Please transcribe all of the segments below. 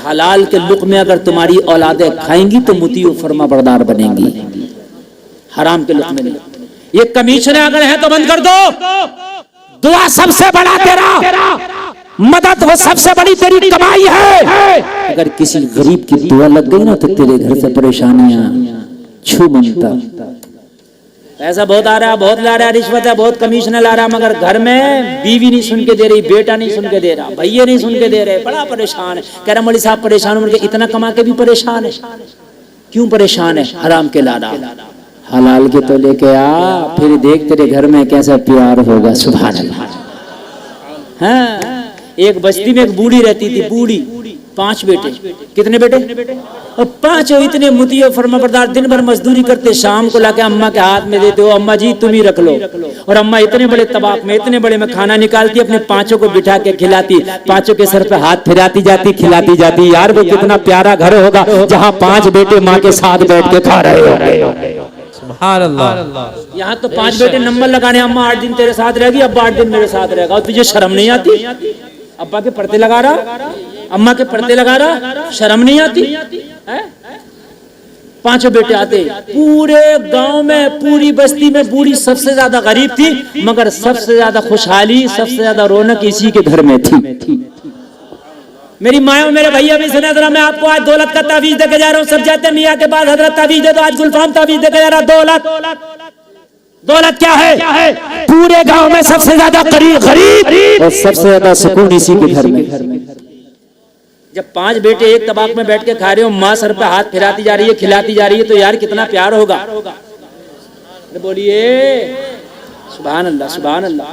हलाल के लुक़मे अगर तुम्हारी औलादें खाएंगी तो मुती व फर्मा बरदार बनेंगी, हराम के लुक़मे नहीं। ये कमीशन अगर है तो बंद कर दो। दुआ सबसे बड़ा तेरा मदद, वो सबसे बड़ी तेरी कमाई है। अगर किसी गरीब की दुआ लग गई ना तो तेरे घर से परेशानियां छू मंतर। पैसा बहुत आ रहा है, बहुत ला रहा है, रिश्वत है, बहुत कमीशन ला रहा है, मगर घर में बीवी नहीं सुन के दे रही, बेटा नहीं सुन के दे रहा, भैया नहीं सुन के दे रहे, बड़ा परेशान है। कह रहा मौलवी साहब परेशान हो, इतना कमा के भी परेशान है। क्यों परेशान है? हराम के ला रहा, हलाल के तो लेके आ, फिर देख तेरे घर में कैसा प्यार होगा। सुभान अल्लाह। हाँ, एक बस्ती में एक बूढ़ी रहती थी, बूढ़ी, 5 बेटे। कितने बेटे? और 5 इतने मुती और फर्माबरदार, दिन भर मजदूरी करते, शाम को लाके अम्मा के हाथ में देते हो, अम्मा जी तुम ही रख लो। और अम्मा इतने बड़े तबाक में, इतने बड़े में खाना निकालती, अपने 5 को बिठा के खिलाती, 5 के सर पे हाथ फिराती जाती, खिलाती जाती। यार वो कितना प्यारा घर होगा जहाँ 5 बेटे माँ के साथ बैठ के खा रहे हो। सुभान अल्लाह। यहाँ तो 5 बेटे नंबर लगाने, अम्मा 8 दिन तेरे साथ रहेगी, अब्बा 8 दिन मेरे साथ रहेगा। और तुझे शर्म नहीं आती? अब्बा के पर्दे लगा रहा, अम्मा के पर्दे लगा रहा, शर्म नहीं आती है? 5 बेटे आते, पूरे गांव में, पूरी बस्ती में बूढ़ी सबसे ज्यादा गरीब थी, मगर सबसे ज्यादा खुशहाली, सबसे ज्यादा रौनक इसी के घर में थी। मेरी माँ और मेरे भैया भी सुने जरा, मैं आपको आज दौलत का तावीज देके जा रहा हूँ। सब जाते मियाँ के बाद हजरत तावीज दे दो, आज गुलफाम तावीज देके जा रहा। दौलत क्या है? पूरे गांव में सबसे ज्यादा गरीब और सबसे ज्यादा सुकून इसी के घर में। जब 5 बेटे एक तबाक में बैठ के खा रहे हो, माँ सर पे हाथ फिराती जा रही है, खिलाती जा रही है, तो यार कितना प्यार होगा। बोलिए सुभान अल्लाह, सुभान अल्लाह।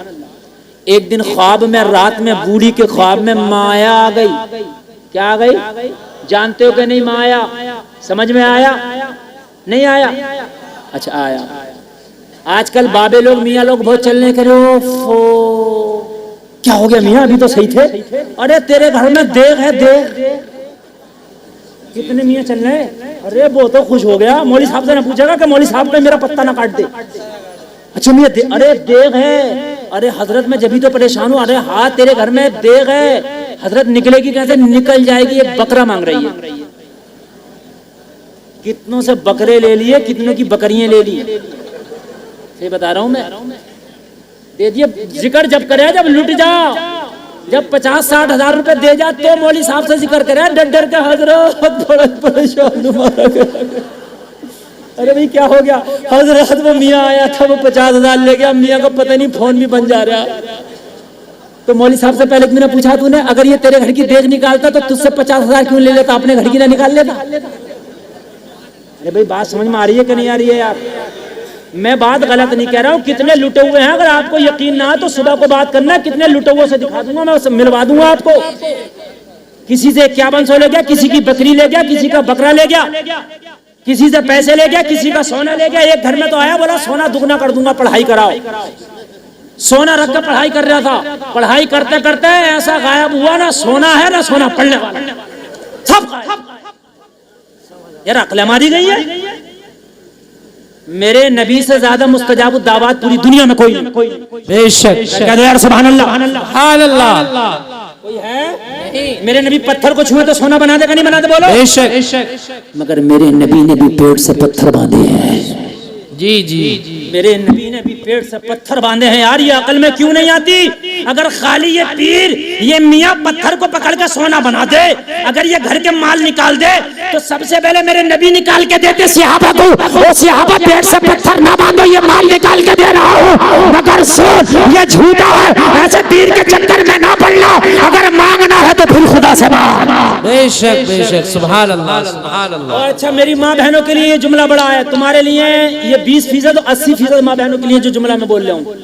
एक दिन ख्वाब में, रात में, बूढ़ी के ख्वाब में माया आ गई। क्या आ गई? जानते हो कि नहीं? माया। समझ में आया? नहीं आया? अच्छा आया। आजकल बाबे लोग, मियाँ लोग बहुत चलने करे। क्या हो गया मियाँ, अभी तो सही थे। अरे तेरे घर में देख है, देख। कितने मियाँ चल रहे हैं? अरे वो तो खुश हो गया। मौलवी साहब से ना पूछेगा कि मौलवी साहब पे मेरा पत्ता ना काट दे। अच्छा मियाँ, अरे देख है। अरे हजरत मैं जब भी तो परेशान हूँ। अरे हाँ, तेरे घर में देख है। हजरत निकलेगी कैसे? निकल जाएगी। एक बकरा मांग रही है। कितनों से बकरे ले लिए, कितनों की बकरियां ले ली, ये बता रहा हूं मैं। दे दिए। जिक्र जब करे, जब लुट जा, जब 50-60 हजार रुपए दे जा, तो मौलवी साहब से जिक्र करे डर डर के, हजरत बड़ा परेशान हूं। अरे भाई क्या हो गया? हजरत वो मियाँ आया था, वो 50 हजार ले गया। मियाँ को पता नहीं फोन भी बन जा रहा। तो मौलवी साहब से पहले मैंने पूछा, तूने अगर ये तेरे घर की देख निकालता तो तुझसे 50 हजार क्यों ले लेता? अपने घर की ना निकाल लेता? अरे भाई बात समझ में आ रही है कि नहीं आ रही है यार? मैं बात गलत नहीं कह रहा हूँ। कितने लुटे हुए हैं, अगर आपको यकीन ना तो सुबह को बात करना, कितने लुटे हुए से दिखा दूंगा, मैं मिलवा दूंगा आपको। किसी से 5100 ले गया, किसी की बकरी ले गया, किसी का बकरा ले गया, किसी से पैसे ले गया, किसी का सोना ले गया। एक घर में तो आया, बोला सोना दुगना कर दूंगा, पढ़ाई कराओ। सोना रख कर पढ़ाई कर रहा था, पढ़ाई करते करते ऐसा गायब हुआ, ना सोना है ना सोना पढ़ने वाला, सब यार अक्ल मारी गई है। मेरे नबी से ज्यादा मुस्तजाब दावत पूरी दुनिया में कोई नहीं। बेशक यार, सुभान अल्लाह, सुभान अल्लाह। कोई है? नहीं। मेरे नबी पत्थर को छुए तो सोना बना देगा, नहीं बना दे? बोलो बेशक। मगर मेरे नबी ने भी पेड़ से पत्थर बांधे हैं। जी जी, मेरे नबी ने भी पेड़ से पत्थर बांधे हैं। यार ये अकल में क्यों नहीं आती? अगर खाली ये पीर, ये मियाँ पत्थर को पकड़ के सोना बना दे, अगर ये घर के माल निकाल दे, तो सबसे पहले मेरे नबी निकाल के देते सहाबा को। वो सहाबा पेड़ से पत्थर ना बांधो, ये माल निकाल के दे रहा हूँ, मगर सुन ये झूठा है, ऐसे पीर के चक्कर में ना पड़ना। अगर मांगना है तो फिर खुदा से मांग। बेशक बेशक, सुभान अल्लाह, सुभान अल्लाह। अच्छा मेरी माँ बहनों के लिए ये जुमला बड़ा है, तुम्हारे लिए ये 20% 80% माँ बहनों के लिए जो जुमला मैं बोल रहा हूँ,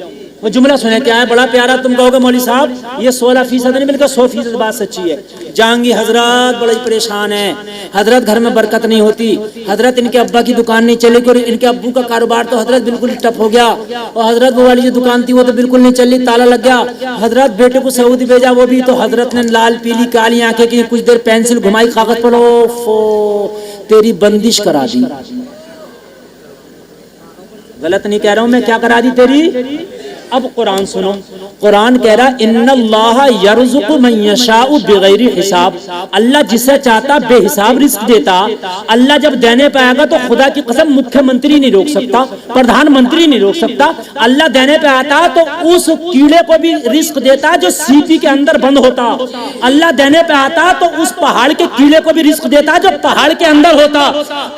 वो जुमला सुने क्या है, बड़ा प्यारा। तुम कहोगे मौलवी साहब ये 16% नहीं बल्कि 100% बात सच्ची है। जहांगीर हजरत बड़े परेशान है, हजरत घर में बरकत नहीं होती, हजरत इनके अब्बा की दुकान नहीं चली, और इनके अब्बू का कारोबार तो हजरत बिल्कुल ठप हो गया, और हजरत वो वाली जो दुकान थी वो तो बिल्कुल नहीं चली, ताला लग गया। हजरत बेटे को सऊदी भेजा, वो भी तो हजरत ने लाल पीली काली आंखें की, कुछ देर पेंसिल घुमाई कागज पर, तेरी बंदिश करा दी। गलत नहीं कह रहा हूं मैं, क्या करा दी? तेरी अब कुरान सुनो, कुरान कह रहा इन्नल्लाह यर्ज़ुक़ु मन यशाउ बिगैरि हिसाब, अल्लाह जिसे चाहता बेहिसाब रिस्क देता। अल्लाह जब देने पे आएगा तो खुदा की कसम मुख्यमंत्री नहीं रोक सकता, प्रधानमंत्री नहीं रोक सकता। अल्लाह देने पे आता तो उस कीड़े को भी रिस्क देता जो सीपी के अंदर बंद होता। अल्लाह देने पे आता तो उस पहाड़ के कीड़े को भी रिस्क देता जो पहाड़ के अंदर होता।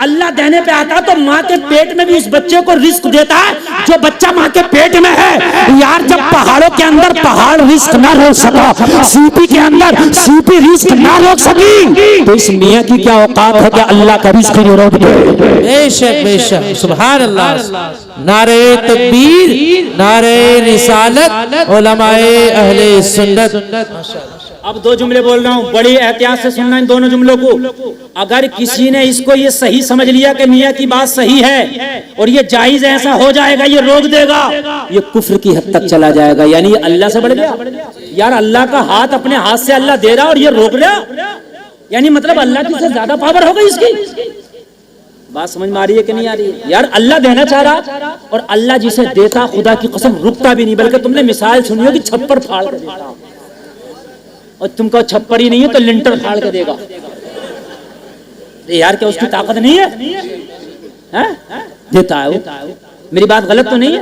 अल्लाह देने पे आता तो माँ के पेट में भी उस बच्चे को रिस्क देता है जो बच्चा माँ के पेट में है। यार जब पहाड़ों के अंदर पहाड़ रिस्क ना रोक सका, सीपी के अंदर सीपी रिस्क ना रोक सकी, तो इस मियां की क्या औकात है कि अल्लाह का रिस्क नहीं रोक दे। बेशक बेशक, सुभान अल्लाह। नारे तकबीर, नारे रिसालत, उलमाए अहले सुन्नत। अब दो जुमले बोल रहा हूँ, बड़ी एहतियात से सुनना इन दोनों जुमलों को। अगर किसी ने इसको ये सही समझ लिया कि मियाँ की बात सही है और ये जायज ऐसा हो जाएगा, ये रोक देगा, ये कुफ्र की हद तक चला जाएगा। यानी अल्लाह से बढ़ गया। यार अल्लाह का हाथ अपने हाथ से अल्लाह दे रहा और ये रोक रहा, यानी मतलब अल्लाह की से ज्यादा पावर हो गई इसकी। बात समझ में आ रही है कि नहीं आ रही है? यार अल्लाह देना चाह रहा और अल्लाह जिसे देता खुदा की कसम रुकता भी नहीं, बल्कि तुमने मिसाल सुनी होगी छप्पर फाड़ कर देता, और तुमको छप्पर ही नहीं है तो लिंटर फाड़ के देगा। यार क्या उसकी ताकत नहीं है? देता है वो। मेरी बात गलत तो नहीं है?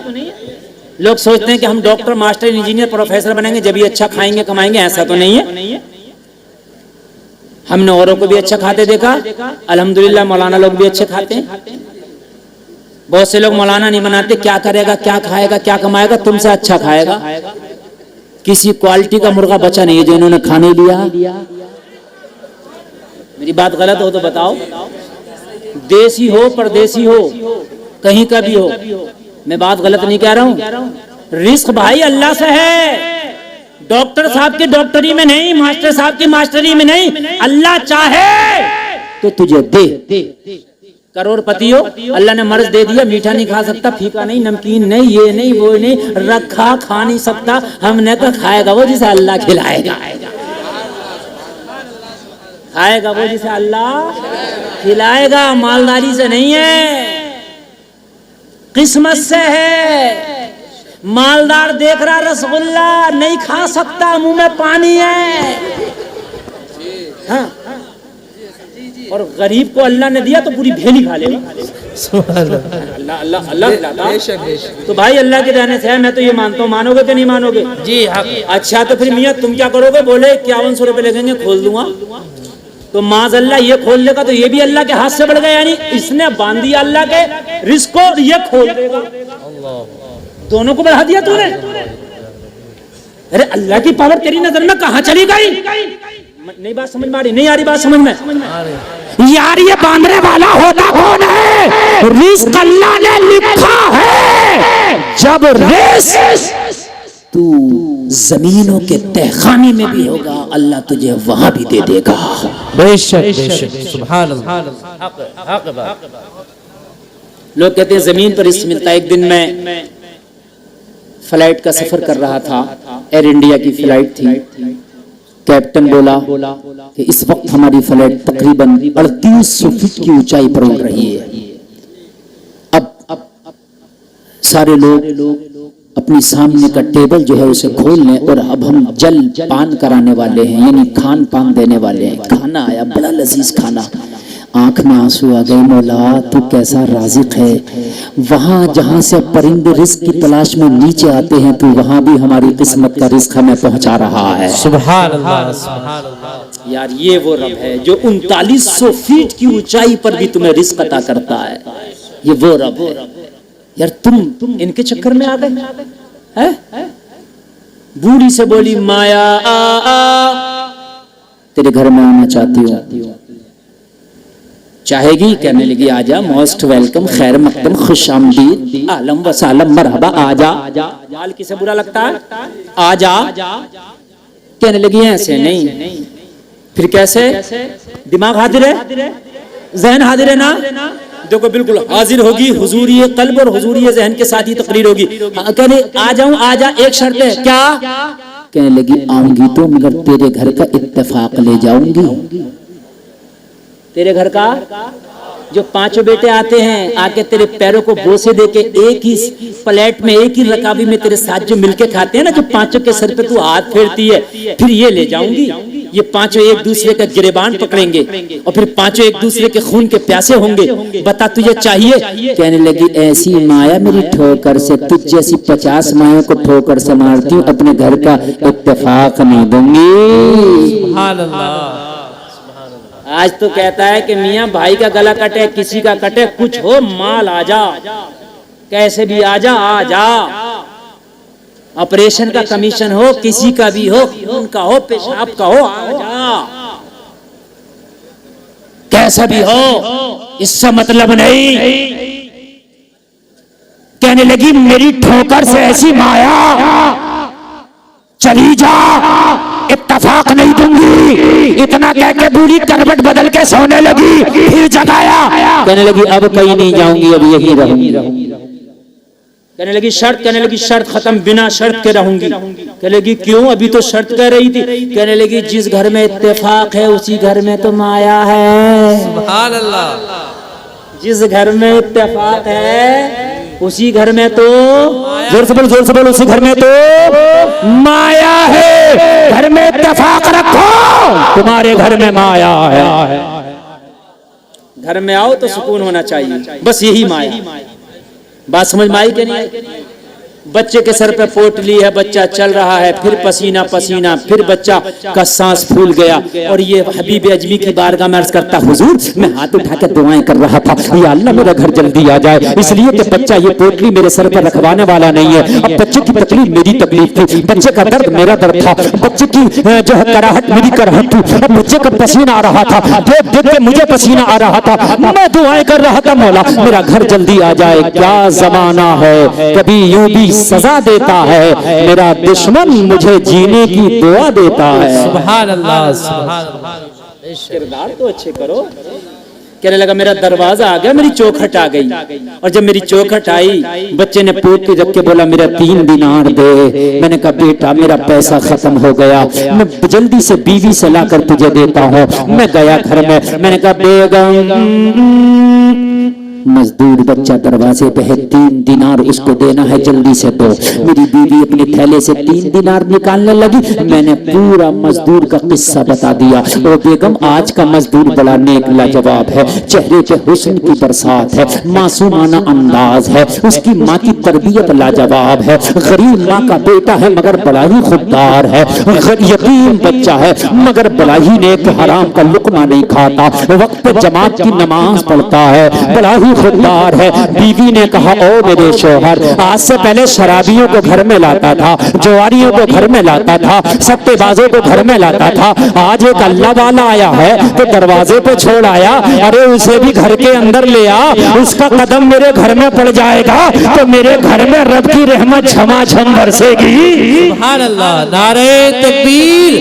लोग सोचते हैं कि हम डॉक्टर, मास्टर, इंजीनियर, प्रोफेसर बनेंगे जब भी अच्छा खाएंगे कमाएंगे, ऐसा तो नहीं है। हमने औरों को भी अच्छा खाते देखा, अल्हम्दुलिल्लाह मौलाना लोग भी अच्छे खाते हैं। बहुत से लोग मौलाना नहीं बनाते, क्या करेगा, क्या खाएगा, क्या कमाएगा, तुमसे अच्छा खाएगा। किसी क्वालिटी का मुर्गा बचा नहीं है जो इन्होंने खाने लिया। मेरी बात गलत हो तो बताओ। देसी हो परदेसी हो कहीं का भी हो, मैं बात गलत नहीं कह रहा हूं। रिस्क भाई अल्लाह से है, डॉक्टर साहब की डॉक्टरी में नहीं, मास्टर साहब की मास्टरी में नहीं। अल्लाह चाहे तो तुझे दे। करोड़पति हो, अल्लाह ने मर्ज दे दिया, मीठा नहीं खा सकता, फीका नहीं, नमकीन नहीं, ये नहीं वो नहीं, रखा खा नहीं सकता, हमने तो खाएगा वो जिसे अल्लाह खिलाएगा। खाएगा वो जिसे अल्लाह खिलाएगा, मालदारी से नहीं है, किस्मत से है। मालदार देख रहा रसगुल्ला नहीं खा सकता, मुंह में पानी है। हाँ। और गरीब को अल्लाह ने दिया तो पूरी भेली खा लेगा। अल्लाह अल्लाह अल्लाह। तो भाई अल्लाह के देने से है, मैं तो ये मानता हूँ। मानोगे कि नहीं मानोगे? जी हाँ। अच्छा तो फिर मियाँ तुम क्या करोगे? बोले 5100 रुपए लगेंगे, खोल दूंगा। तो माज़अल्लाह ये खोल लेगा तो ये भी अल्लाह के हाथ से बढ़ गया, यानी इसने बांध दिया अल्लाह के रिस्क को, ये खोल देगा। दोनों को बढ़ा दिया तूने। अरे अल्लाह की पावर तेरी नजर में कहाँ चली गई? नहीं बात समझ में आ रही? नहीं आ रही बात समझ में? यार ये बांधने वाला होता कौन है? रिस्क अल्लाह ने लिखा है। जब रिस्क तू जमीनों के तहखाने में भी होगा, अल्लाह तुझे वहां भी दे देगा। बेशक बेशक, सुभान अल्लाह। लोग कहते हैं जमीन पर रिस्क मिलता है। एक दिन मैं फ्लाइट का सफर कर रहा था, एयर इंडिया की फ्लाइट थी। कैप्टन बोला कि इस वक्त हमारी फ्लाइट तकरीबन 3800 फीट की ऊंचाई पर उड़ रही है। अब सारे लोग अपनी सामने का टेबल जो है उसे खोल लें और अब हम जल पान कराने वाले हैं, यानी खान पान देने वाले हैं। खाना आया, बड़ा लजीज खाना। आंख में आंसू आ गए, मौला तू कैसा राज़िक है। वहां जहां से परिंदे रिस्क की तलाश में नीचे आते हैं, तू वहां भी हमारी किस्मत का रिस्क हमें पहुंचा रहा है। सुभान अल्लाह, सुभान अल्लाह। यार ये वो रब है जो 3900 फीट की ऊंचाई पर भी तुम्हें रिस्क अता करता है। ये वो रब है। यार तुम इनके चक्कर में आ गए हैं? बूढ़ी से बोली माया तेरे घर में आना चाहती हूँ। चाहेगी? कहने लगी आजा, मोस्ट वेलकम, खैर मकदम, खुश आमदीद, आलम वसालम, मरहबा, आजा। माल किसे बुरा लगता है? आजा। कहने लगी ऐसे नहीं, फिर कैसे? दिमाग हाजिर है, जहन हाजिर है ना? देखो बिल्कुल हाजिर होगी, हुजूरी कल्ब और हुजूरी जहन के साथ ही तकरीर होगी। कहने आ जाऊं, आजा, एक शर्त है। क्या? कहने लगी आऊंगी तो मगर तेरे घर का इत्तेफाक ले जाऊंगी। तेरे घर का जो पांचों बेटे आते हैं आके तेरे पैरों को बोसे देके एक ही प्लेट में एक ही रकाबी में तेरे साथ जो मिलके खाते हैं ना, जो पांचों के सर पे तू हाथ फेरती है, फिर ये ले जाऊंगी, ये पांचों एक दूसरे का गिरेबान पकड़ेंगे और फिर पांचों एक दूसरे के खून के प्यासे होंगे, बता तुझे चाहिए? कहने लगी ऐसी माया मेरी ठोकर से, तुझ जैसी 50 मायों को ठोकर से मारती हूँ, अपने घर का इत्तेफाक नहीं दूंगी। सुभान अल्लाह। आज तो कहता है कि मियाँ भाई का गला कटे, किसी का कटे, कुछ हो माल आ जा, कैसे भी आ जा, आ जा। ऑपरेशन का कमीशन हो, किसी का भी हो, खून का हो, पेशाब का हो, आ जा, कैसा भी हो, इससे मतलब नहीं। कहने लगी मेरी ठोकर से ऐसी माया, चली जा, इत्तेफाक नहीं दूंगी। इतना कह के बूढ़ी करवट बदल के सोने लगी, फिर जगाया, कहने लगी अब कहीं नहीं जाऊंगी, अब यही रहूंगी। कहने लगी शर्त, कहने लगी शर्त खत्म, बिना शर्त के रहूंगी। कहने लगी क्यों, अभी तो शर्त कह रही थी। कहने लगी जिस घर में इत्तेफाक है उसी घर में तो माया है। सुभान अल्लाह। जिस घर में इत्तेफाक है उसी घर में तो, जोर से बोल, उसी घर में तो माया है। घर में इत्तेफाक रखो, तुम्हारे घर में माया है। घर में आओ तो सुकून होना चाहिए, बस यही माया। बात समझ में आई कि नहीं? बच्चे के सर पे पोटली है, बच्चा चल रहा है, फिर पसीना पसीना, फिर बच्चा का सांस फूल गया और ये हबीब अजमी की बारगाह में अर्ज करता हुजूर मैं हाथ उठा के दुआएं कर रहा था, या अल्लाह मेरा घर जल्दी आ जाए, इसलिए कि बच्चा ये पोटली मेरे सर पर रखवाने वाला नहीं है। अब बच्चे की तकलीफ मेरी तकलीफ थी, बच्चे का दर्द मेरा दर्द था, बच्चे की जो है कराहट मेरी कराहट थी, अब बच्चे का पसीना आ रहा था, देख देख के मुझे पसीना आ रहा था, मैं दुआएं कर रहा था मौला मेरा घर जल्दी आ जाए। क्या जमाना है, कभी यूं भी सजा देता है, मेरा दुश्मन मुझे जीने की दुआ देता है। सुभान अल्लाह, सुभान अल्लाह। किरदार तो अच्छे करो। कहने लगा मेरा दरवाजा आ गया, मेरी चौखट आ गई, और जब मेरी चौखट आई बच्चे ने पोटली रख के बोला मेरा 3 दिनार दे। मैंने कहा बेटा मेरा पैसा खत्म हो गया, मैं जल्दी से बीवी से लाकर तुझे देता हूँ। मैं गया घर में, मैंने कहा बेगम मजदूर बच्चा दरवाजे पे है, 3 दिनार उसको देना है, जल्दी से दो। मेरी बीवी अपने थैले से 3 दिनार निकालने लगी, मैंने पूरा मजदूर का किस्सा बता दिया। ओ बेगम आज का मजदूर बड़ा नेक लाजवाब है, चेहरे पे हुस्न की बरसात है, मासूमाना अंदाज है, उसकी माँ की तरबियत लाजवाब है, गरीब माँ का बेटा है मगर बड़ा ही खुददार है, यतीम बच्चा है मगर बड़ा ही नेक, हराम का लुकमा नहीं खाता, वक्त पे जमात की नमाज पढ़ता है, बड़ा ही खुददार है। बीवी ने कहा ओ मेरे शोहर आज से पहले शराबियों को घर में लाता था, जुआरियों को घर में लाता था, सट्टेबाजों को घर में लाता था, आज एक अल्लाह वाला आया है तो दरवाजे पे छोड़ आया, अरे उसे भी घर के अंदर ले आ, उसका कदम मेरे घर में पड़ जाएगा तो मेरे घर में रब की रहमत झमाझम बरसेगी। सुभान अल्लाह। नारे तकबीर,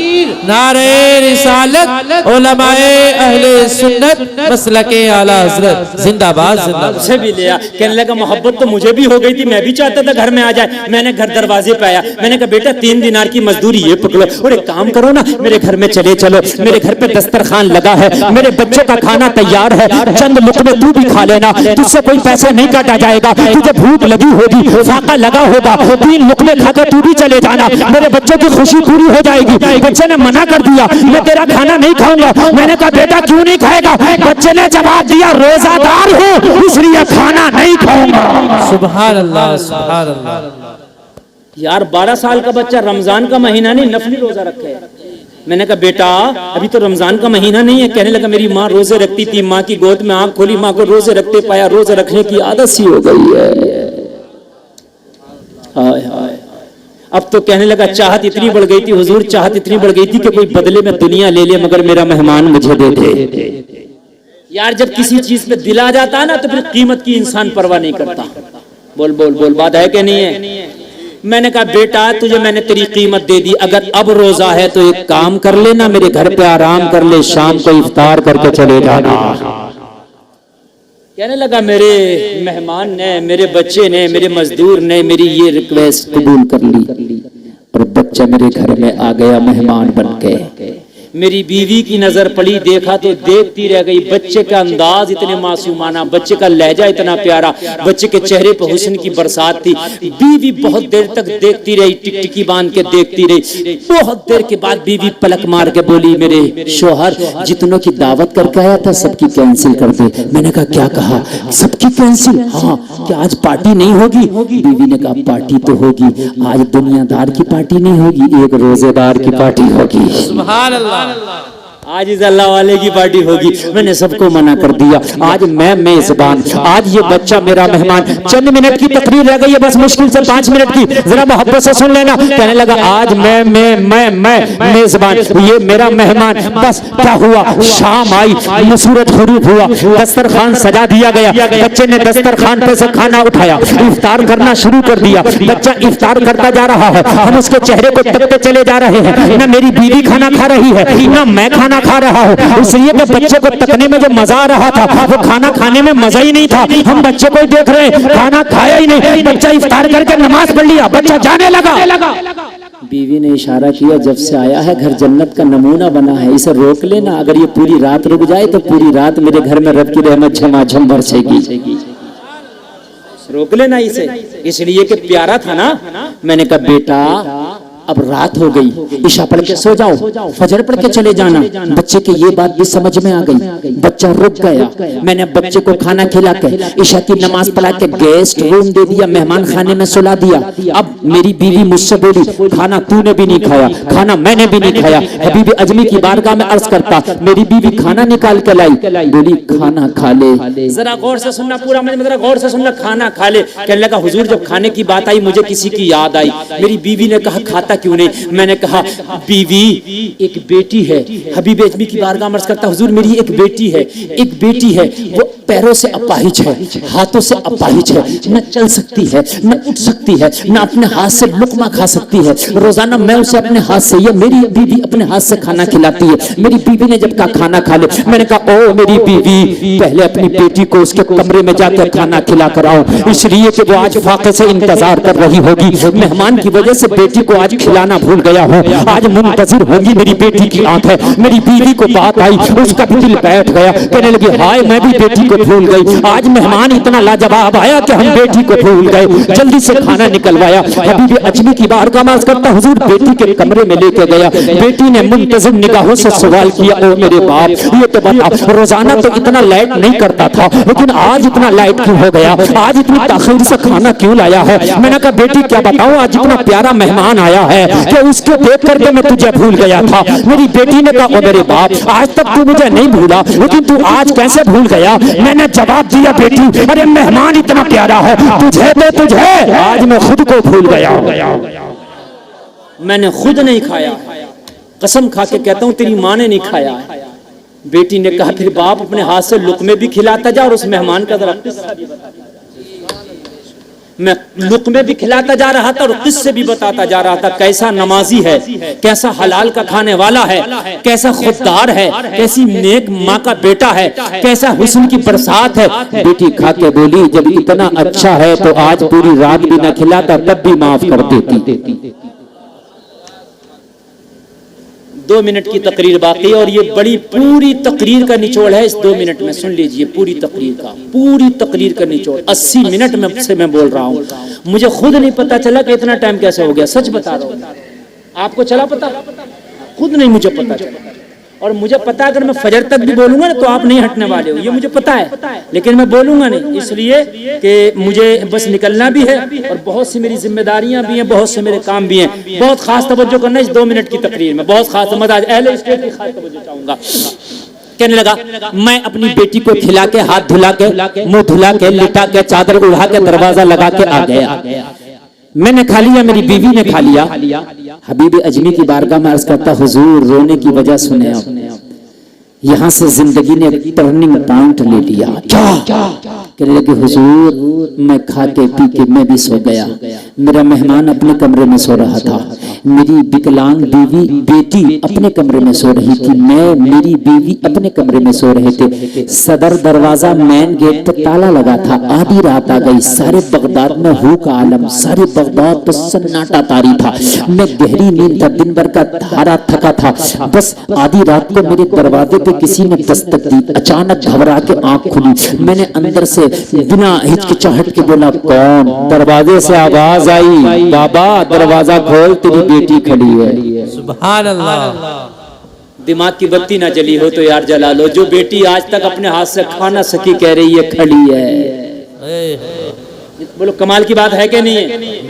नारे रिसालत, उलमाए अहले सुन्नत मसलके आला हजरत जिंदाबाद। उसे भी लिया। कहने लगा मोहब्बत तो मुझे भी हो गई थी, मैं भी चाहता था घर में आ जाए। मैंने घर दरवाजे पे आया, मैंने कहा बेटा 3 दिनार की मजदूरी ये पकड़ो और एक काम करो ना मेरे घर में चले चलो, मेरे घर पे दस्तरखान लगा है, मेरे बच्चे का खाना तैयार है, चंद लुकमे तू भी खा लेना, तुझसे कोई पैसा नहीं काटा जाएगा, तुझे भूख लगी होगी, फाका लगा होगा, 3 लुकमे खाकर तू भी चले जाना, मेरे बच्चे की खुशी पूरी हो जाएगी। बच्चे ने मना कर दिया मैं तेरा खाना नहीं खाऊंगा। मैंने कहा बेटा क्यों नहीं खाएगा? बच्चे ने जवाब दिया रोजादार हूँ इसलिए खाना नहीं खाऊंगा। सुभान अल्लाह, सुभान अल्लाह। यार 12 साल का बच्चा रमजान का महीना नहीं नफली रोजा रखे। मैंने कहा बेटा अभी तो रमजान का महीना नहीं है। कहने लगा मेरी माँ रोजे रखती थी, माँ की गोद में आंख खोली, माँ को रोजे रखते पाया, रोजे रखने की आदत सी हो गई है। हाय हाय। अब तो कहने लगा चाहत इतनी बढ़ गई थी हुजूर, चाहत इतनी बढ़ गई थी कि कोई बदले में दुनिया ले ले मगर मेरा मेहमान मुझे दे दे। यार जब किसी चीज पे दिल आ जाता है ना तो फिर कीमत की इंसान परवाह नहीं करता। बोल बोल बोल, बात है कि नहीं है? मैंने कहा बेटा तुझे मैंने तेरी कीमत दे दी, अगर अब रोजा है तो एक काम कर लेना, मेरे घर पे आराम कर ले, शाम को इफ्तार करके चले जाना। कहने लगा मेरे मेहमान ने, मेरे बच्चे ने, मेरे मजदूर ने मेरी ये रिक्वेस्ट कबूल कर ली और बच्चा मेरे घर में आ गया मेहमान बन के। मेरी बीवी की नजर पड़ी, देखा तो देखती रह गई। बच्चे का अंदाज इतने मासूमाना, बच्चे का लहजा इतना प्यारा, बच्चे के चेहरे पर हुस्न की बरसात थी। बीवी बहुत देर तक देखती रही, टिकटिकी बांध के देखती रही। बहुत देर के बाद बीवी पलक मार के बोली, मेरे शोहर जितनों की दावत करके आया था सबकी कैंसिल कर दे। मैंने कहा क्या कहा? सबकी कैंसिल? हाँ, क्या आज पार्टी नहीं होगी? बीवी ने कहा पार्टी तो होगी, आज दुनियादार की पार्टी नहीं होगी, एक रोजेदार की पार्टी होगी। सुभान अल्लाह। आज इस अल्लाह वाले की पार्टी होगी। मैंने सबको मना कर दिया। आज मैं मेजबान, आज ये बच्चा मेरा मेहमान। चंद मिनट की तकरीर रह गई है, बस मुश्किल से 5 मिनट की, जरा मोहब्बत से सुन लेना। कहने लगा आज मैं मेजबान, ये मेरा मेहमान। बस क्या हुआ, शाम आई, मसूरत हुरूफ हुआ, दस्तरखान सजा दिया गया। बच्चे ने दस्तरखान पे से खाना उठाया, इफ्तार करना शुरू कर दिया। बच्चा इफ्तार करता जा रहा है, हम उसके चेहरे को तकते चले जा रहे हैं। न मेरी बीवी खाना खा रही है, न मैं खाना खा रहा हूँ, इसलिए कि बच्चे को तकने में जो मजा आ रहा था वो खाना खाने में मजा ही नहीं था। हम बच्चे को ही देख रहे हैं, खाना खाया ही नहीं। बच्चा इफ्तार करके नमाज पढ़ लिया, बच्चा जाने लगा। बीवी ने इशारा किया, जब से आया है घर जन्नत का नमूना बना है, इसे रोक लेना। अगर ये पूरी रात रुक जाए तो पूरी रात मेरे घर में रब की रहमत झमाझम बरसेगी। रोक लेना इसे, इसलिए कि प्यारा था ना। मैंने कहा बेटा अब रात हो गई, ईशा पढ़ के सो जाओ, फजर पढ़ के चले जाना। बच्चे की ये बात भी समझ में आ गई, बच्चा रुक गया। मैंने बच्चे को खाना खिला के ईशा की नमाज पढ़ा के गेस्ट रूम दे दिया, मेहमान खाने में सुला दिया। अब मेरी बीवी मुझसे बोली, खाना तूने भी नहीं खाया, खाना मैंने भी नहीं खाया। हबीब अजमी की बारगाह में अर्ज करता, मेरी बीवी खाना निकाल के लाई, बोली खाना खा ले। जरा गौर से सुनना, पूरा जरा गौर से सुनना, खाना खा ले। कहने लगा हुजूर जब खाने की बात आई मुझे किसी की याद आई। मेरी बीवी ने कहा खाता क्यों नहीं? मैंने कहा बीवी एक बेटी है। हबीब अजमी की बारगाह में अर्ज करता, हुजूर मेरी एक बेटी है, एक बेटी है, वो पैरों से अपाहिज है, हाथों से अपाहिज है, न चल सकती है, न उठ सकती है, न अपने हाथ से लुकमा खा सकती है। रोजाना मैं उसे अपने हाथ से, ये मेरी बीवी अपने हाथ से खाना खिलाती है। मेरी बीवी ने जब कहा खाना खा ले, मैंने कहा ओ मेरी बीवी पहले अपनी बेटी को उसके कमरे में जाकर खाना खिला कर आओ, इसलिए कि वो आज फाके से इंतजार कर रही होगी। मेहमान की वजह से बेटी को आज खिलाना भूल गया हूँ, आज मुंतजिर होगी मेरी बेटी की आंख है। मेरी बीवी को बात आई, उसका भी दिल बैठ गया, कहने लगी हाय मैं भी बेटी को भूल गई। आज मेहमान इतना लाजवाब आया कि हम बेटी को भूल गए। जल्दी से खाना निकलवाया। हबीब अजमी की बारगाह में अर्ज करता, हुजूर बेटी के कमरे में लेके गया। बेटी ने मुंतजिर निगाहों से सवाल किया, ओ मेरे बाप ये तो बता, रोजाना तो इतना लाइट नहीं करता था, लेकिन आज इतना लाइट क्यों हो गया? आज इतनी ताखीर से खाना क्यों लाया है? मैंने कहा बेटी क्या बताऊं, आज इतना प्यारा मेहमान आया है कि उसको देख करके मैं तुझे भूल गया था। मेरी बेटी ने कहा ओ मेरे बाप आज तक तू मुझे नहीं भूला, लेकिन तू आज कैसे भूल गया? मैंने जवाब दिया बेटी अरे मेहमान इतना प्यारा है, तुझे तो तुझे आज मैं खुद को भूल गया। मैंने खुद नहीं खाया, कसम खा के कहता हूं तेरी माँ ने नहीं खाया। बेटी ने कहा फिर बाप अपने हाथ से लुकमे भी खिलाता जा और उस मेहमान का जरा किस्सा भी बता। मैं लुकमे भी खिलाता जा रहा था और किस्से भी बताता जा रहा था, कैसा नमाजी है, कैसा हलाल का खाने वाला है, कैसा खुददार है, कैसी नेक माँ का बेटा है, कैसा हुस्न की बरसात है। बेटी खा के बोली जब इतना अच्छा है तो आज पूरी रात भी न खिलाता तब भी माफ कर देती। 2 मिनट की तकरीर बाकी और ये बड़ी पूरी तकरीर का निचोड़ है। इस 2 मिनट में सुन लीजिए पूरी तकरीर का निचोड़। 80 मिनट में से मैं बोल रहा हूँ, मुझे खुद नहीं पता चला कि इतना टाइम कैसे हो गया। सच बता रहा हूँ, आपको चला पता? खुद नहीं मुझे पता चला। और मुझे पता अगर मैं फजर तक भी बोलूंगा ना तो आप नहीं हटने वाले हो, ये मुझे पता है, लेकिन मैं बोलूंगा नहीं इसलिए कि मुझे बस निकलना भी है और बहुत सी मेरी जिम्मेदारियां भी हैं, बहुत से मेरे काम भी हैं। बहुत खास तवज्जो करना इस 2 मिनट की तकरीर में, बहुत खास समझ आज अहले स्टेट की खास तवज्जो चाहूंगा। कहने लगा मैं अपनी बेटी को खिला के, हाथ धुला के, मुंह धुला के, लिटा के, चादर उड़ा के, दरवाजा लगा के आ गया। मैंने खा लिया, मेरी बीवी ने खा लिया। हबीब अजमी की बारगाह में अर्ज करता, हुजूर रोने की वजह सुने। यहां से जिंदगी ने एक टर्निंग पॉइंट ले लिया। क्या कहने लगे, हुजूर मैं खा के पी के मैं भी सो गया, मेरा मेहमान अपने कमरे में सो रहा था, मेरी विकलांग बीवी बेटी अपने कमरे में सो रही थी, मैं मेरी बीवी अपने कमरे में सो रहे थे, सदर दरवाजा मेन गेट पर ताला लगा था, आधी रात आ गई, सारे बगदाद में हू का आलम, सारे बगदाद पर सन्नाटा तारी था, मैं गहरी नींद था, दिन भर का धारा थका था, बस आधी रात को मेरे दरवाजे पे किसी ने दस्तक दी, अचानक घबरा के आंख खुली, मैंने अंदर से बिना हिचकिचाहट के बोला, कौन? दरवाजे से आवाज आई, बाबा दरवाजा खोल, तेरी बेटी खड़ी है। सुभान अल्लाह। दिमाग की बत्ती ना जली हो तो यार जला लो, जो बेटी आज तक अपने हाथ से खा ना सकी कह रही है खड़ी है। बोलो कमाल की बात है कि नहीं है?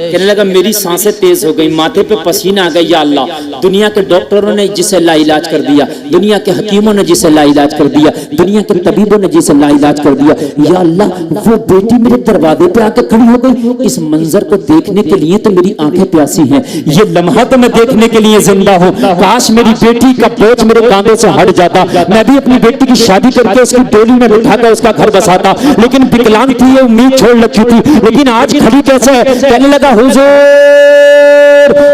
कहने लगा मेरी सांसें तेज हो गई, माथे पे पसीना आ गई, या अल्लाह दुनिया के डॉक्टरों ने जिसे लाइलाज कर दिया, दुनिया के हकीमों ने जिसे लाइलाज कर दिया, दुनिया के तबीबों ने जिसे लाइलाज कर दिया, या अल्लाह वो बेटी मेरे दरवाजे पे आके खड़ी हो गई। इस मंजर को देखने के लिए तो मेरी आंखें प्यासी हैं, ये लम्हा तो मैं देखने के लिए जिंदा हूँ, काश मेरी बेटी का बोझ मेरे कांधों से हट जाता, मैं भी अपनी बेटी की शादी करके उसकी डोली में बिठाकर उसका घर बसाता, लेकिन विकलांग थी, ये उम्मीद छोड़ रखी थी, लेकिन आज खड़ी कैसे है? कहने लगा हुजूर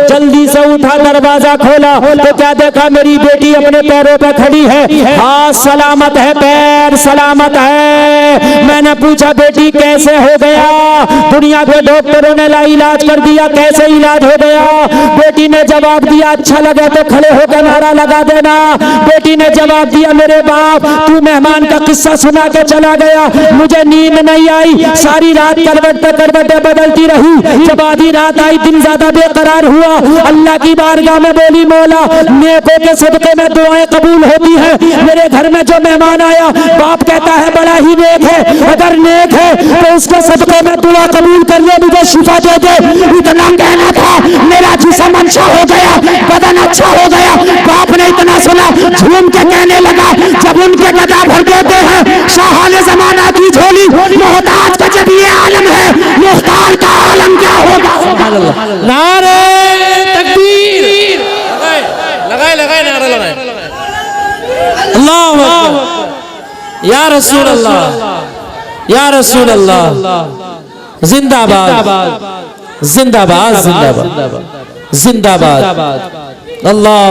जल्दी से उठा, दरवाजा खोला तो क्या देखा, मेरी बेटी अपने पैरों पे खड़ी है, हाथ सलामत है, पैर सलामत है। मैंने पूछा बेटी कैसे हो गया? दुनिया के डॉक्टरों ने इलाज कर दिया, कैसे इलाज हो गया? बेटी ने जवाब दिया, अच्छा लगे तो खड़े होकर नारा लगा देना। बेटी ने जवाब दिया, मेरे बाप तू मेहमान का किस्सा सुना के चला गया, मुझे नींद नहीं आई, सारी रात करवट पे करवटें बदलती रही, जब आधी रात आई दिन ज्यादा बेकरार हुआ, अल्लाह की बारगाह में बोली, मौला नेकों के सदके में दुआएं कबूल होती है, मेरे घर में जो मेहमान आया बाप कहता है बड़ा ही नेक है, अगर नेक है तो उसके सदके में दुआ कबूल कर ले, मुझे शिफा दे दे। इतना कहना था, मेरा जिस्म अच्छा हो गया, बदन अच्छा हो गया। बाप ने इतना सुना, झूम के कहने लगा, जब उनके गदा भर देते हैं शाहाने जमाना की झोली, मोहताज का जब ये आलम है, मुख्तार का आलम क्या होगा? नारे तकबीर, लगाए लगाए नारा लगाए, अल्लाहु अकबर, या रसूल अल्लाह, या रसूल अल्लाह, जिंदाबाद जिंदाबाद जिंदाबाद जिंदाबाद, अल्लाह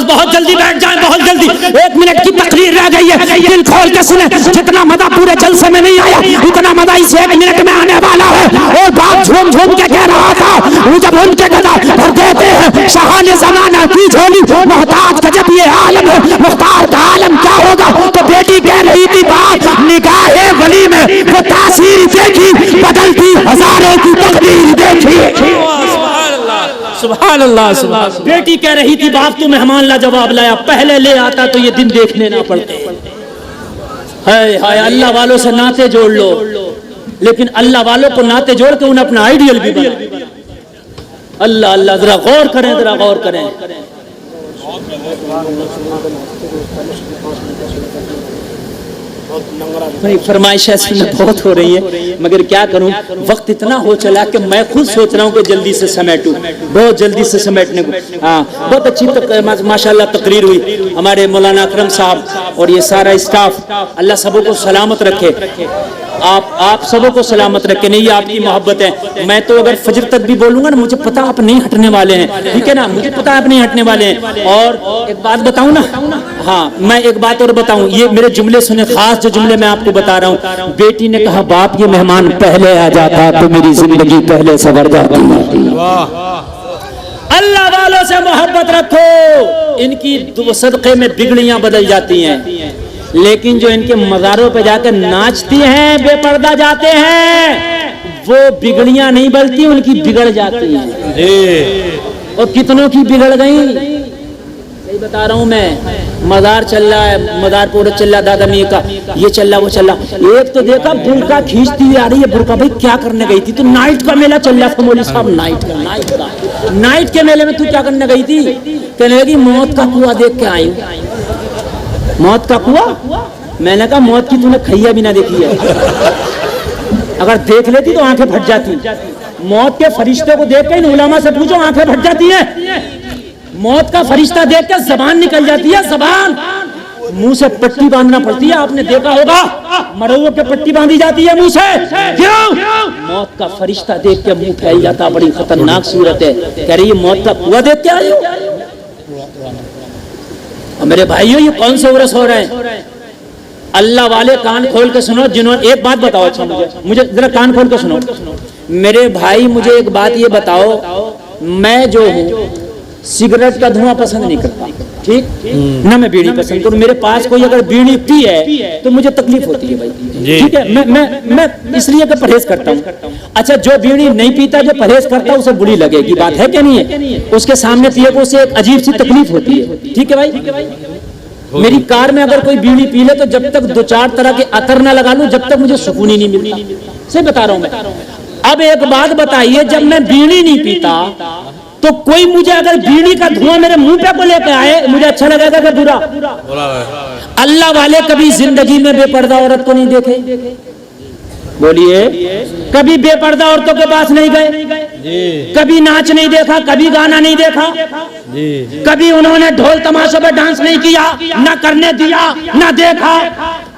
बहुत जल्दी बैठ जाए, बहुत जल्दी, 1 मिनट की तकरीर रह गई है, दिल खोल के सुने, जितना मजा पूरे जलसे में नहीं आया उतना मजा इस 1 मिनट में आने वाला है। और बाप झूम झूम के कह रहा था, वो जब उनके गदा भर देते हैं शाहाने ज़माना की झोली, मोहताज का जब ये आलम है, मुख्तार का आलम क्या होगा? तो बेटी कह रही थी, बाप निगाहे वली में वो तासीर देखी, बदलती हजारों की तकदीर देखी। सुभान अल्लाह, सुभान। बेटी कह रही थी, बाप तू मेहमान लाजवाब लाया, पहले ले आता तो ये दिन देखने ना पड़ते। हाय हाय, अल्लाह वालों से नाते जोड़ लो, लेकिन अल्लाह वालों को नाते जोड़ के उन्हें अपना आइडियल भी बना। अल्लाह अल्लाह, जरा गौर करें, जरा गौर करें। नहीं, फरमाइशें बहुत हो रही है, मगर क्या करूं, वक्त इतना हो चला कि मैं खुद सोच रहा हूं कि जल्दी से समेटूं, बहुत जल्दी से समेटने को। हाँ, बहुत अच्छी माशाल्लाह तकरीर हुई, हमारे मौलाना अकरम साहब और ये सारा स्टाफ, अल्लाह सबों को सलामत रखे, आप सबों को सलामत रखे। नहीं, आपकी मोहब्बत है। मैं तो अगर फजर तक भी बोलूंगा ना, मुझे पता आप नहीं हटने वाले हैं, ठीक है ना, मुझे पता आप नहीं हटने वाले हैं। और एक बात बताऊं ना, हाँ मैं एक बात और बताऊं, ये मेरे जुमले सुने, खास जो जुमले मैं आपको बता रहा हूं। बेटी ने कहा, बाप ये मेहमान पहले आ जाता तो मेरी जिंदगी पहले सवर जाती। अल्लाह वालों से मोहब्बत रखो, इनकी सदक़े में बिगड़ियां बदल जाती हैं, लेकिन जो इनके मज़ारों पे जाकर नाचती हैं, बेपर्दा जाते हैं, वो बिगड़ियां नहीं बदलती, उनकी बिगड़ जाती हैं। और कितनों की बिगड़ गई, यही बता रहा हूं मैं। मज़ार चल रहा है, मज़ार पूरा चल रहा, दादा मियां का ये चल रहा, वो चल रहा। एक तो देखा बुरका खींचती हुई आ रही है, बुरका भाई क्या करने गई थी? तो नाइट का मेला चल रहा था मौलवी साहब, नाइट के मेले में तू क्या करने गई थी? कहने लगी मौत का कुआं देख के आई। मौत का कुआं? मैंने कहा मौत की तूने खैया भी ना देखी है, अगर देख लेती तो आंखें फट जाती। मौत के फरिश्ते को देख के इन उलमा से पूछो, आंखें फट जाती है। मौत का फरिश्ता देख के जबान निकल जाती है, जबान। मुंह से पट्टी बांधना पड़ती है, आपने देखा होगा मरौओं के पट्टी बांधी जाती है मुंह से। क्यों? मौत का फरिश्ता देख के मुंह फैल जाता, बड़ी खतरनाक सूरत है। कह रही है मौत का कुआं देख के आई हो। और मेरे भाइयों ये कौन से उर्स हो रहे हैं? अल्लाह वाले कान खोल के सुनो, जिन्होंने एक बात बताओ, अच्छा मुझे जरा कान खोल के सुनो मेरे भाई, मुझे एक बात ये बताओ, मैं जो हूँ सिगरेट का धुआं पसंद नहीं करता, ठीक ना, मैं बीड़ी पसंद करूं। मेरे पास कोई अगर बीड़ी पी है तो मुझे तकलीफ होती है भाई, ठीक है, मैं इसलिए कि परहेज करता हूं। अच्छा, जो बीड़ी नहीं पीता, जो परहेज करता है, उसे बुरी लगेगी, बात है क्या नहीं है? उसके सामने पिए को उसे एक अजीब सी तकलीफ होती है, ठीक है भाई। मेरी कार में अगर कोई बीड़ी पी ले तो जब तक 2-4 तरह के अतर ना लगा लूं, जब तक मुझे सुकून ही नहीं मिलता। सही बता रहा हूं मैं। अब एक बात बताइए, जब मैं बीड़ी नहीं पीता तो कोई मुझे अगर बीड़ी का धुआं मेरे मुंह पे को लेके आए, मुझे अच्छा लगेगा कि बुरा? अल्लाह वाले कभी जिंदगी में बेपर्दा औरत को नहीं देखे? बोलिए, कभी बेपर्दा औरतों के पास नहीं गए? कभी नाच नहीं देखा, कभी गाना नहीं देखा, कभी उन्होंने ढोल तमाशों पे डांस नहीं किया, ना करने दिया, ना देखा।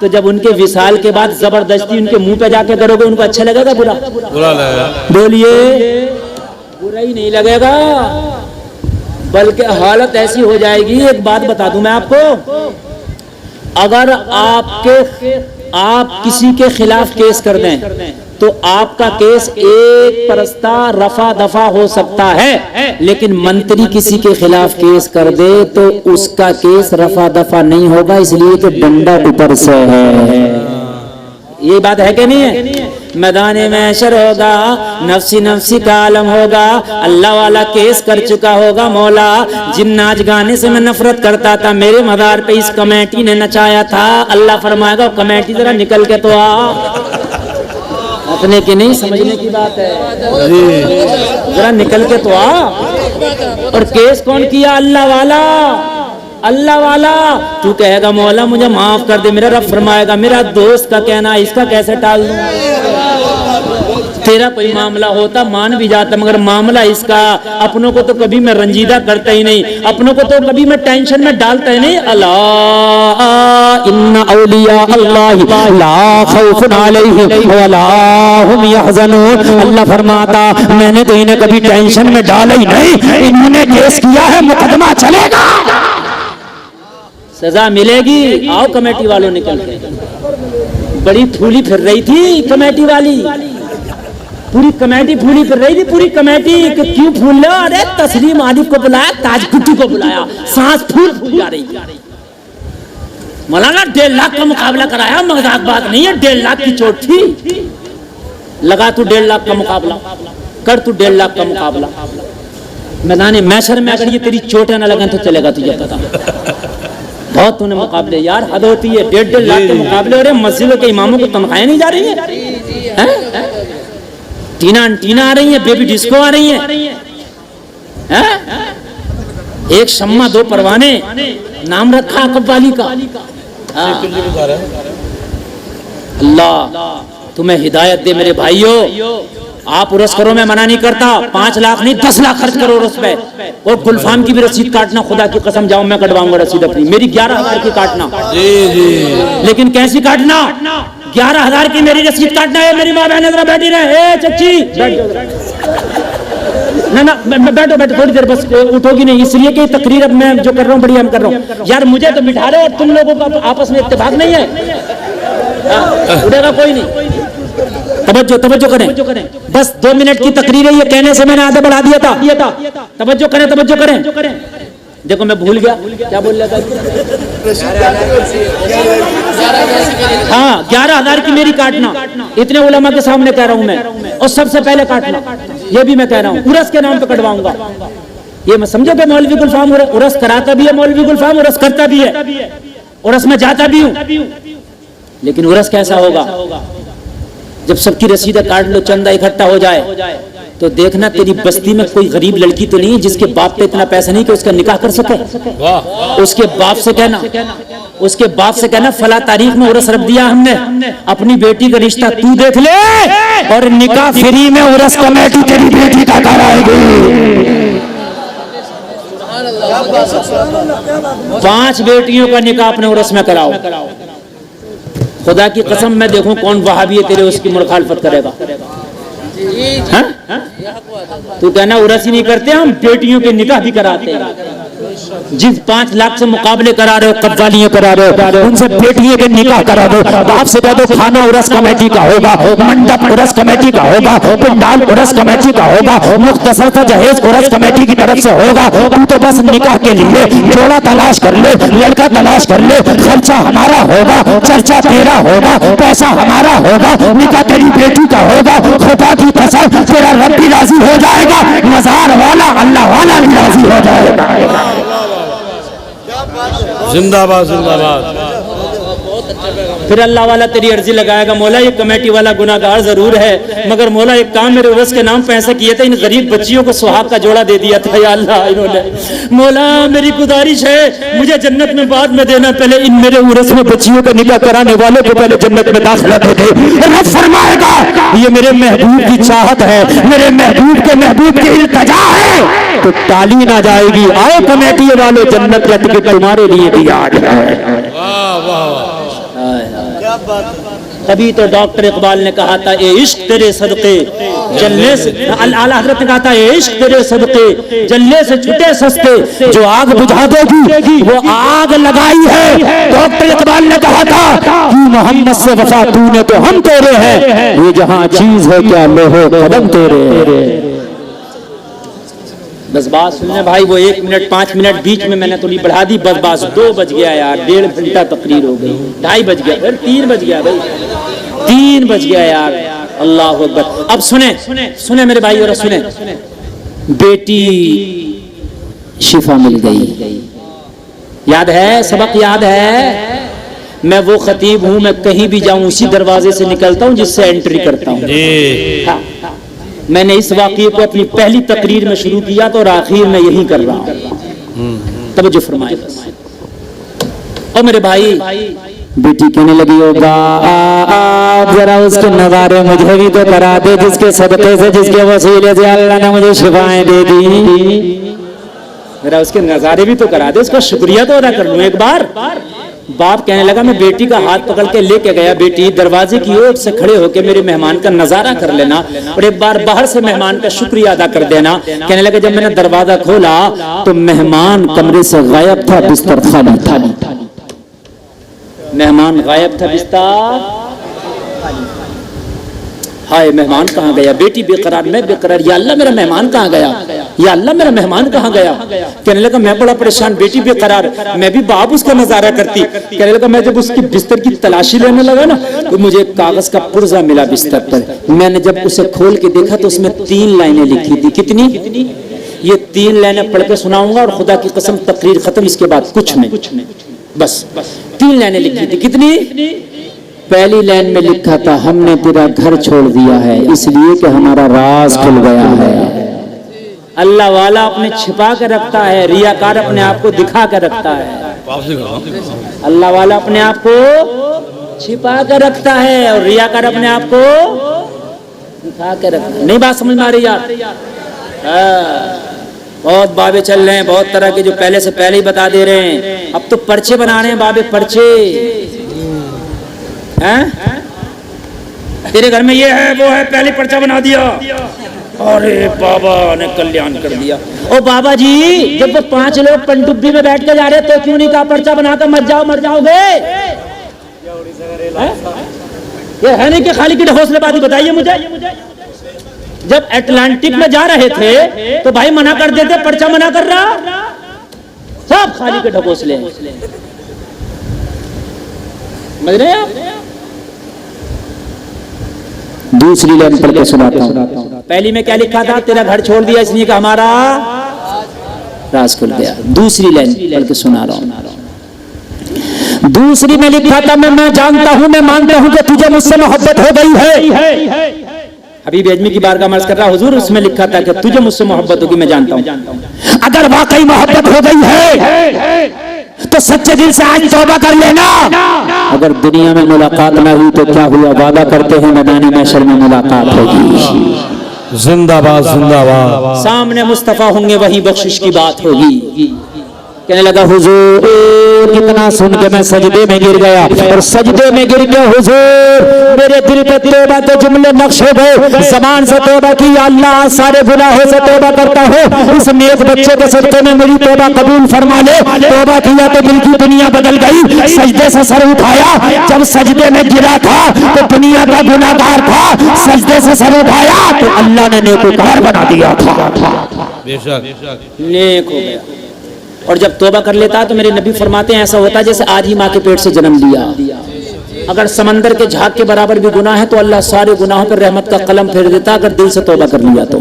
तो जब उनके विसाल के बाद जबरदस्ती उनके मुंह पे जाके करोगे, उनको अच्छा लगेगा बुरा? बोलिए, बुरा ही नहीं लगेगा, बल्कि हालत ऐसी हो जाएगी। एक बात बता दूं मैं आपको, अगर आप किसी के खिलाफ केस कर दें तो आपका केस एक परस्ता रफा दफा हो सकता है, लेकिन मंत्री किसी के खिलाफ केस कर दे तो उसका केस रफा दफा नहीं होगा, इसलिए कि डंडा ऊपर से है। ये बात है कि नहीं है? मैदान में शर होगा, नफ्सी नफ्सी का आलम होगा, अल्लाह वाला केस कर चुका होगा। मौला, जिन नाच गाने से मैं नफरत करता था, मेरे मदार पे इस कमेटी ने नचाया था, अल्लाह फरमाएगा कमेटी जरा निकल के तो आ। अपने की नहीं समझने की बात है, जरा निकल के तो आ। और केस कौन किया? अल्लाह वाला, अल्लाह वाला। तू कहेगा मौला मुझे माफ कर दे, मेरा रब फरमाएगा मेरा दोस्त का कहना, इसका कैसे टाल दूं? तेरा कोई मामला होता मान भी जाता, मगर मामला इसका, अपनों को तो कभी मैं रंजीदा करता ही नहीं, अपनों को तो कभी मैं टेंशन में डालता ही नहीं। अल्लाह इन्ना औलिया अल्लाह ला खौफुन अलैहिम वला हुम यहज़नून। अल्लाह फरमाता मैंने तो इन्हें कभी टेंशन में डाला ही नहीं, इन्होंने केस किया है, मुकदमा चलेगा, सजा मिलेगी। आओ कमेटी वालों निकल के। बड़ी फूली फिर रही थी कमेटी वाली, पूरी कमेटी फूली फिर रही थी, पूरी कमेटी कि क्यों फूल लो? अरे तस्लीम आरिफ को बुलाया, ताज गुट्टू को बुलाया, सांस फूल जा रही थी। मौलाना 1.5 लाख का मुकाबला कराया, मजाक बात नहीं है, 1.5 लाख की चोट थी। लगा तू 1.5 लाख का मुकाबला कर, तू 1.5 लाख का मुकाबला। मैदान महशर में अगर ये तेरी चोटें न लगन तो चलेगा तुझे पता। बहुत तूने मुकाबले, यार हद होती है, 1.5 लाख के मुकाबले। और मस्जिदों के इमामों को तनख्वाहें नहीं जा रही है? टीना आ रही है, बेबी डिस्को आ रही है? एक शम्मा 2 परवाने, नाम रखा कव्वाली का। अल्लाह तुम्हें हिदायत दे मेरे भाइयों। आप उर्स करो, मैं मना नहीं करता, 5 लाख नहीं 10 लाख खर्च करो उर्स पे। और गुलफाम की भी रसीद काटना, खुदा की कसम जाओ मैं कटवाऊंगा रसीद अपनी, मेरी 11,000 की काटना। लेकिन कैसी काटना? 11,000 की मेरी रसीद काटना है। मेरी माँ बहन जरा बैठी रहे, चच्ची ना बैठो थोड़ी देर, बस उठोगी नहीं, इसलिए कि तकरीर अब मैं जो कर रहा हूँ बढ़िया हम कर रहा हूँ। यार मुझे तो बिठा रहे और तुम लोगों का आपस में इत्तेफाक नहीं है, उठेगा कोई नहीं। तवज्जो करें, बस 2 मिनट की तकरीर है, ये कहने से मैंने आधा बढ़ा दिया था। तवज्जो करें। देखो मैं भूल गया क्या बोल रहा था। हाँ 11,000 की मेरी काटना, इतने उलमा के सामने कह रहा हूं मैं, और सबसे पहले काटना ये भी मैं कह रहा हूं, उर्स के नाम पे कटवाऊंगा। ये मैं समझो कि मौलवी गुलफाम उर्स कराता भी है, मौलवी गुलफाम उर्स करता भी है, उर्स में जाता भी हूं। लेकिन उर्स कैसा होगा? जब सबकी रसीदें काट लो, चंदा इकट्ठा हो जाए, तो देखना तेरी बस्ती में कोई गरीब लड़की तो नहीं है जिसके बाप पे इतना पैसा नहीं कि उसका निकाह कर सके। उसके बाप से कहना फला तारीख में उर्स रख दिया हमने, अपनी बेटी का रिश्ता तू देख ले, और निकाह फ्री में उर्स कमेटी तेरी बेटी का कराएगी। 5 बेटियों का निकाह अपने उर्स में कराओ। खुदा की कसम मैं देखूं कौन वहाबी है तेरे उसकी मुखालफत करेगा। हाँ? तू कहना उर्स ही नहीं करते, हम बेटियों के निकाह भी कराते हैं। जिस 5 लाख से मुकाबले करा रहे हो, कव्वालियां करा रहे हो, उनसे बेटियों के निकाह करा दो। बाप से कह दो खाना उर्स कमेटी का होगा, मंडप उर्स कमेटी का होगा, पंडाल उर्स कमेटी का होगा, मुख्तसर का जहेज उर्स कमेटी की तरफ से होगा। तू तो बस निकाह के लिए जोड़ा तलाश कर ले, लड़का तलाश कर ले, खर्चा हमारा होगा, चर्चा तेरा होगा, पैसा हमारा होगा, निकाह तेरी बेटी का होगा। खुदा की कसम तेरा रब भी राजी हो जाएगा, मज़ार वाला अल्लाह वाला भी राजी हो जाएगा। जिंदाबाद जिंदाबाद। फिर अल्लाह वाला तेरी अर्जी लगाएगा, मौला ये कमेटी वाला गुनाहगार जरूर है, मगर मौला एक काम मेरे उर्स के नाम पैसे किए थे, इन गरीब बच्चियों को सुहाग का जोड़ा दे दिया था या अल्लाह इन्होंने। मौला मेरी गुजारिश है मुझे जन्नत में बाद में देना, पहले इन मेरे उर्स में बच्चियों का निकाह कराने वाले को पहले जन्नत में दाखिला दे दे। रब फरमाएगा ये मेरे महबूब की चाहत है, मेरे महबूब के महबूब की इल्तिजा है, तो ताली ना जाएगी। आओ कमेटी वालों, जन्नत का टिकट तुम्हारे लिए भी आज है। तभी तो डॉक्टर इकबाल ने कहा था ए इश्क तेरे सदके जलने से, आला हजरत ने कहा था ए इश्क तेरे सदके जलने से छुटे सस्ते, जो आग बुझा देगी वो आग लगाई है। डॉक्टर इकबाल ने कहा था कि मोहम्मद से वफा तूने तो हम तेरे हैं, ये जहां चीज है क्या लोहो कदम तेरे। बस बात सुनने भाई, वो 1 मिनट 5 मिनट बीच में मैंने थोड़ी बढ़ा दी, बस बात 2 बज गया यार, 1.5 घंटा तकरीर हो गई, 2:30 बज गया, फिर 3 बज गया भाई, 3 बज गया यार। अल्लाह अकबर। अब सुने मेरे भाई और सुने, बेटी शिफा मिल गई, याद है सबक याद है। मैं वो खतीब हूं, मैं कहीं भी जाऊं उसी दरवाजे से निकलता हूं जिससे एंट्री करता हूं। मैंने इस वाक़ये को अपनी पहली तकरीर में शुरू किया तो और आखिर में यही कर रहा हूं। तवज्जो फरमाए बस। और मेरे भाई बेटी कहने लगी होगा जरा उसके नज़ारे मुझे भी तो करा दे, जिसके सदक़े से जिसके वसीले से अल्लाह ने मुझे शिफाएं दे दी, जरा उसके नज़ारे भी तो करा दे, उसका शुक्रिया तो अदा कर लूं एक बार। बाप कहने लगा, मैं बेटी का हाथ पकड़ के लेके गया, बेटी दरवाजे की ओर से खड़े होकर मेरे मेहमान का नजारा कर लेना और एक बार बाहर से मेहमान का शुक्रिया अदा कर देना। कहने लगा जब मैंने दरवाजा खोला तो मेहमान कमरे से गायब था, बिस्तर खाली था। मेहमान गायब था, बिस्तर हाय मेहमान कहाँ गया? बेटी बेकरार, मैं बेकरार, या अल्लाह मेरा मेहमान कहाँ गया, या अल्लाह मेरा मेहमान कहाँ गया। कहने लगा मैं बड़ा परेशान, बेटी बेकरार, मैं भी बाप उसका नजारा करती। कहने लगा मैं जब उसकी बिस्तर की तलाशी लेने लगा ना तो मुझे एक कागज का पुर्जा मिला बिस्तर पर। मैंने जब उसे खोल के देखा तो उसमें 3 लाइनें लिखी थी। कितनी? ये 3 लाइनें पढ़ के सुनाऊंगा और खुदा की कसम तकरीर खत्म, इसके बाद कुछ नहीं, बस 3 लाइनें लिखी थी। कितनी? पहली लाइन में लिखा था हमने तेरा घर छोड़ दिया है इसलिए कि हमारा राज खुल गया है। अल्लाह वाला अपने छिपा के रखता है, रियाकार अपने आप को दिखा के रखता है। अल्लाह वाला अपने आप को छिपा के रखता है और रियाकार अपने आप को दिखा के रखता है। नहीं बात समझ में आ रही यार? बहुत बाबे चल रहे हैं, बहुत तरह के, जो पहले से पहले ही बता दे रहे हैं। अब तो पर्चे बना रहे हैं बाबे, पर्चे हैं? तेरे घर में ये है वो है, पहले पर्चा बना दिया। अरे बाबा ने कल्याण कर दिया। ओ बाबा जी जब वो 5 लोग पनडुब्बी में बैठ के जा रहे तो क्यों नहीं कहा पर्चा बनाकर मर जाओगे? ये है नहीं कि खाली की हौसलेबाजी, बताइए मुझे। जब अटलांटिक में जा रहे थे तो भाई मना कर देते, पर्चा मना कर रहा, सब खाली के ढकोसले। समझ रहे हैं आप? दूसरी लाइन पढ़ के सुनाता हूं। पहली में क्या लिखा था? तेरा घर छोड़ दिया इसलिए कि हमारा राज खुल गया। दूसरी लाइन पढ़ के सुना रहा हूं। दूसरी में लिखा था मैं जानता हूं, मैं मानता हूं कि तुझे मुझसे मोहब्बत हो गई है। हबीब आजमी की बारगाह में अर्ज कर रहा हुजूर, उसमें लिखा था कि तुझे मुझसे मोहब्बत होगी, मैं जानता हूं। अगर वाकई मोहब्बत हो गई है तो सच्चे दिल से आज तौबा कर लेना। अगर दुनिया में मुलाकात ना हुई तो क्या हुआ? वादा करते हैं मैदानी महशर में मुलाकात होगी। जिंदाबाद जिंदाबाद। सामने मुस्तफा होंगे वही बख्शिश की बात होगी। कहने लगा हुजूर कितना सुन के मैं सजदे में गिर गया और सजदे में गिर के हुजूर मेरे दिल पे तौबा के जुमले नक्श हो गए। ज़बान से तौबा की, अल्लाह सारे गुनाहों से तौबा करता हूँ, इस नेक बच्चे के सदके में मेरी तौबा कबूल फरमा ले। तौबा किया तो दिल की दुनिया बदल गई। सजदे से सर उठाया, जब सजदे में गिरा था तो दुनिया का गुनाहगार था, सजदे से सर उठाया तो अल्लाह ने नेकोकार बना दिया था। बेशक नेक हो गया। और जब तौबा कर लेता है तो मेरे नबी फरमाते हैं ऐसा होता है जैसे आज ही माँ के पेट से जन्म लिया। अगर समंदर के झाग के बराबर भी गुनाह है तो अल्लाह सारे गुनाहों पर रहमत का कलम फेर देता अगर दिल से तौबा कर लिया तो।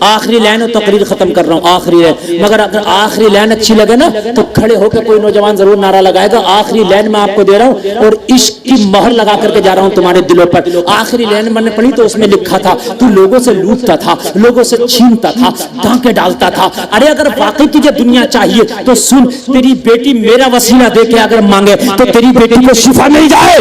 आखिरी लाइन और तकरीर खत्म कर रहा हूँ, आखिरी लाइन। मगर अगर आखिरी लाइन अच्छी लगे ना तो खड़े होकर कोई नौजवान जरूर नारा लगाएगा। आखिरी लाइन में आपको दे रहा हूँ और इश्क की मोहर लगा करके जा रहा हूँ तुम्हारे दिलों पर। आखिरी लाइन मैंने पढ़ी तो उसमें लिखा था तू लोगों से लूटता था, लोगों से छीनता था, डांके डालता था। अरे अगर वाकई तुझे दुनिया चाहिए तो सुन, तेरी बेटी मेरा वसीला दे के अगर मांगे तो तेरी बेटी को शिफा मिल जाए।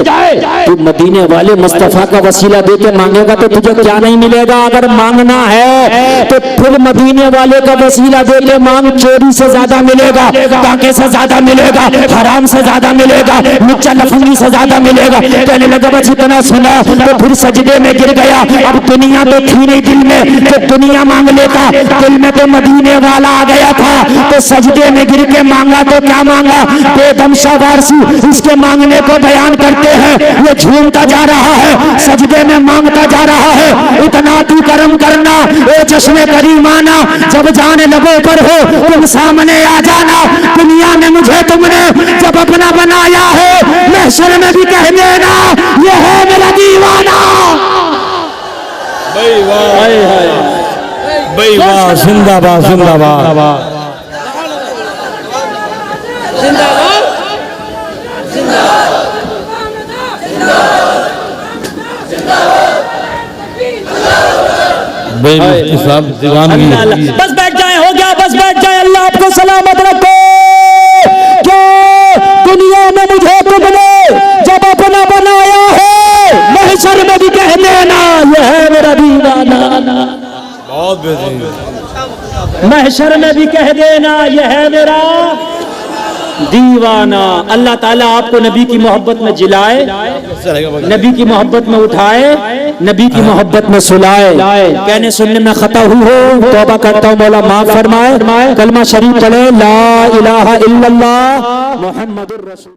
तू मदीने वाले मुस्तफा का वसीला दे के मांगेगा तो तुझे क्या नहीं मिलेगा। अगर मांगना है तो फिर मदीने वाले का वसीला दे के मांग, चोरी से ज्यादा मिलेगा, डाके से ज्यादा मिलेगा, हराम से ज्यादा मिलेगा, लुच्चा लफंगी से ज्यादा मिलेगा। कहने लगा बस इतना सुना तो फिर सजदे में गिर गया। अब दुनिया तो थी नहीं दिल में, तो दुनिया मांग लेता, दिल में तो मदीने वाला आ गया था। तो सजदे में गिर के मांगा तो क्या मांगा, बेदम शावारसी इसके मांगने को बयान करते हैं। ये झूमता जा रहा है, सजदे में मांगता जा रहा है। इतना तू करम करना ए चश्मे करीमाना, जब जाने लगो पर हो तुम सामने आ जाना। दुनिया में मुझे तुमने जब अपना बनाया है, महशर में भी कह देना ये है मेरा दीवाना। भाई वाह, जिंदाबाद जिंदाबाद। दीवानगी। बस बैठ जाए, हो गया, बस बैठ जाए। अल्लाह आपको सलामत रखो। क्या दुनिया में मुझे तुमने जब अपना बनाया है, महशर में भी कह देना ये है मेरा दीवाना। बहुत बेहतरीन। महशर में भी कह देना ये है मेरा दीवाना। अल्लाह ताला आपको नबी की मोहब्बत में जिलाए, नबी की मोहब्बत में उठाए, नबी की मोहब्बत में सुलाए। कहने सुनने में खता हुई हो तौबा करता हूँ, मौला माफ फरमाए। कलमा शरीफ पढ़े, ला इलाहा इल्लल्लाह मुहम्मदुर रसूल।